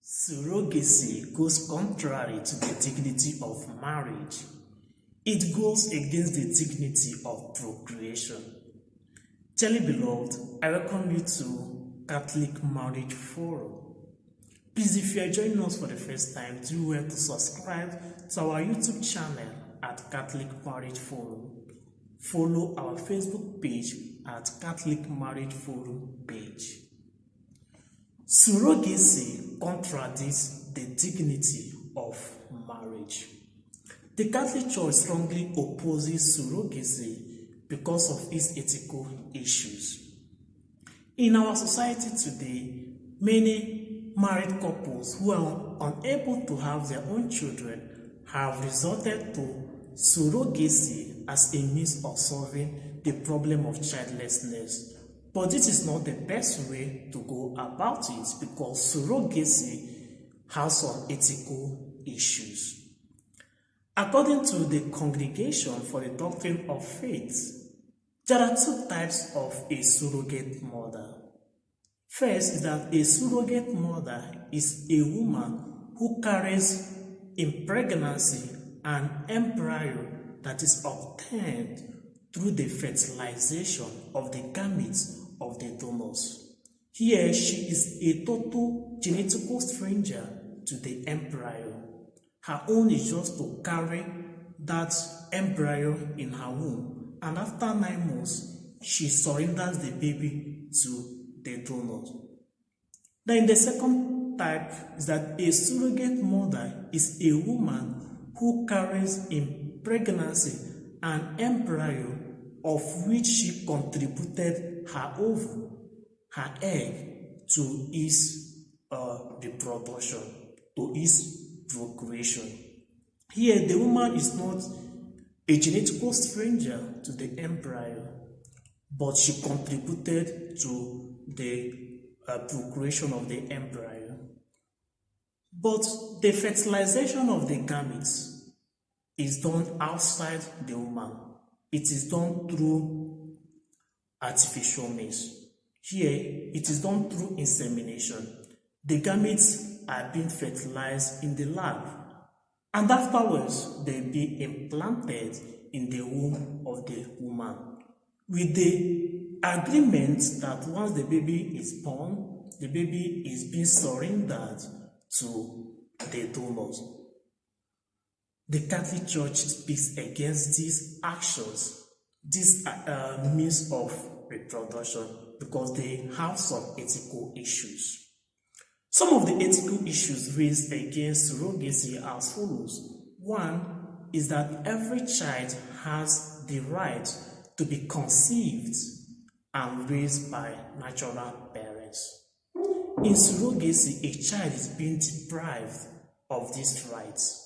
Surrogacy goes contrary to the dignity of marriage. It goes against the dignity of procreation. Dearly beloved, I welcome you to Catholic Marriage Forum. Please, if you are joining us for the first time, do well to subscribe to our YouTube channel at Catholic Marriage Forum. Follow our Facebook page at Catholic Marriage Forum page. Surrogacy contradicts the dignity of marriage. The Catholic Church strongly opposes surrogacy because of its ethical issues. In our society today, many married couples who are unable to have their own children have resorted to surrogacy as a means of solving the problem of childlessness. But this is not the best way to go about it because surrogacy has some ethical issues. According to the Congregation for the Doctrine of Faith, there are two types of a surrogate mother. First is that a surrogate mother is a woman who carries in pregnancy an embryo that is obtained through the fertilization of the gametes of the donors. Here, she is a total genetical stranger to the embryo. Her own is just to carry that embryo in her womb, and after 9 months, she surrenders the baby to the donors. Then the second type is that a surrogate mother is a woman who carries in pregnancy an embryo of which she contributed her ovum, her egg, to its reproduction, to its procreation. Here, the woman is not a genetical stranger to the embryo, but she contributed to the procreation of the embryo. But the fertilization of the gametes is done outside the woman. It is done through artificial means. Here, it is done through insemination. The gametes are being fertilized in the lab, and afterwards, they be implanted in the womb of the woman, with the agreement that once the baby is born, the baby is being surrendered to the donors. The Catholic Church speaks against these actions, these means of reproduction, because they have some ethical issues. Some of the ethical issues raised against surrogacy are as follows. One is that every child has the right to be conceived and raised by natural parents. In surrogacy, a child is being deprived of these rights.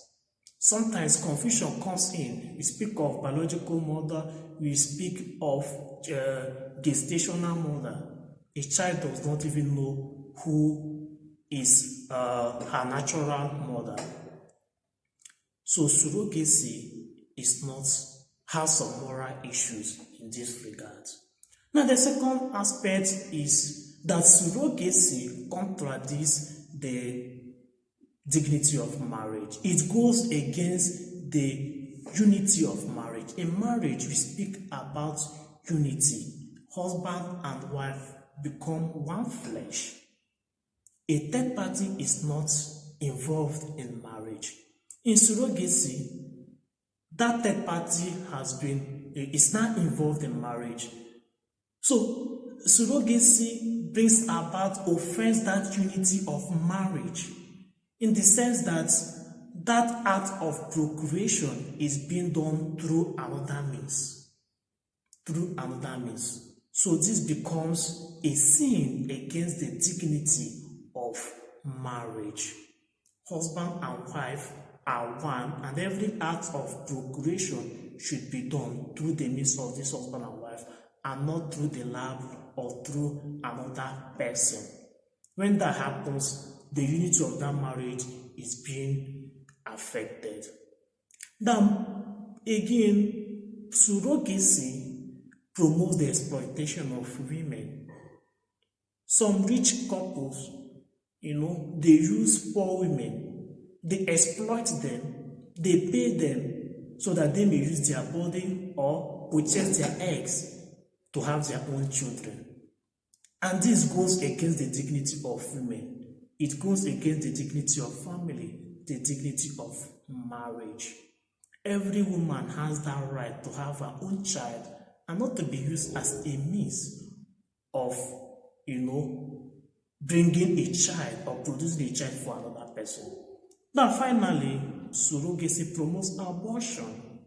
Sometimes confusion comes in. We speak of biological mother, we speak of gestational mother. A child does not even know who is her natural mother. So surrogacy has some moral issues in this regard. Now the second aspect is that surrogacy contradicts the dignity of marriage. It goes against the unity of marriage. In marriage, we speak about unity. Husband and wife become one flesh. A third party is not involved in marriage. In surrogacy, that third party is not involved in marriage. So surrogacy brings about offense that unity of marriage, in the sense that that act of procreation is being done through another means. So this becomes a sin against the dignity of marriage. Husband and wife are one, and every act of procreation should be done through the means of this husband and wife, and not through the lab or through another person. When that happens, the unity of that marriage is being affected. Now, again, surrogacy promotes the exploitation of women. Some rich couples They use poor women, they exploit them, they pay them so that they may use their body or purchase their eggs to have their own children. And this goes against the dignity of women. It goes against the dignity of family, the dignity of marriage. Every woman has that right to have her own child and not to be used as a means of, bringing a child or producing a child for another person. Now, finally, surrogacy promotes abortion.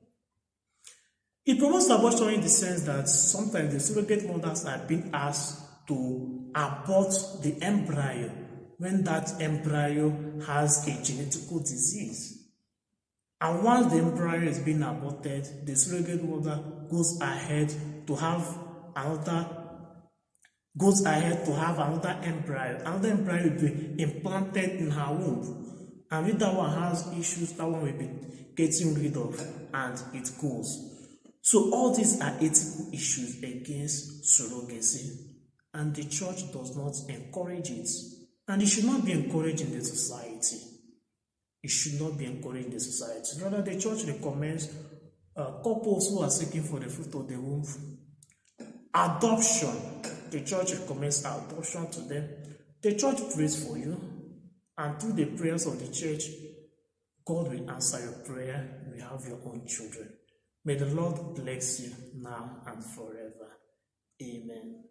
It promotes abortion in the sense that sometimes the surrogate mothers are being asked to abort the embryo when that embryo has a genetical disease. And once the embryo is being aborted, the surrogate mother goes ahead to have another embryo. Another embryo will be implanted in her womb. And if that one has issues, that one will be getting rid of, and it goes. So all these are ethical issues against surrogacy, and the church does not encourage it. And it should not be encouraged in the society. It should not be encouraged in the society. Rather, the church recommends couples who are seeking for the fruit of the womb, adoption. The church recommends adoption to them. The church prays for you, and through the prayers of the church, God will answer your prayer. You will have your own children. May the Lord bless you now and forever. Amen.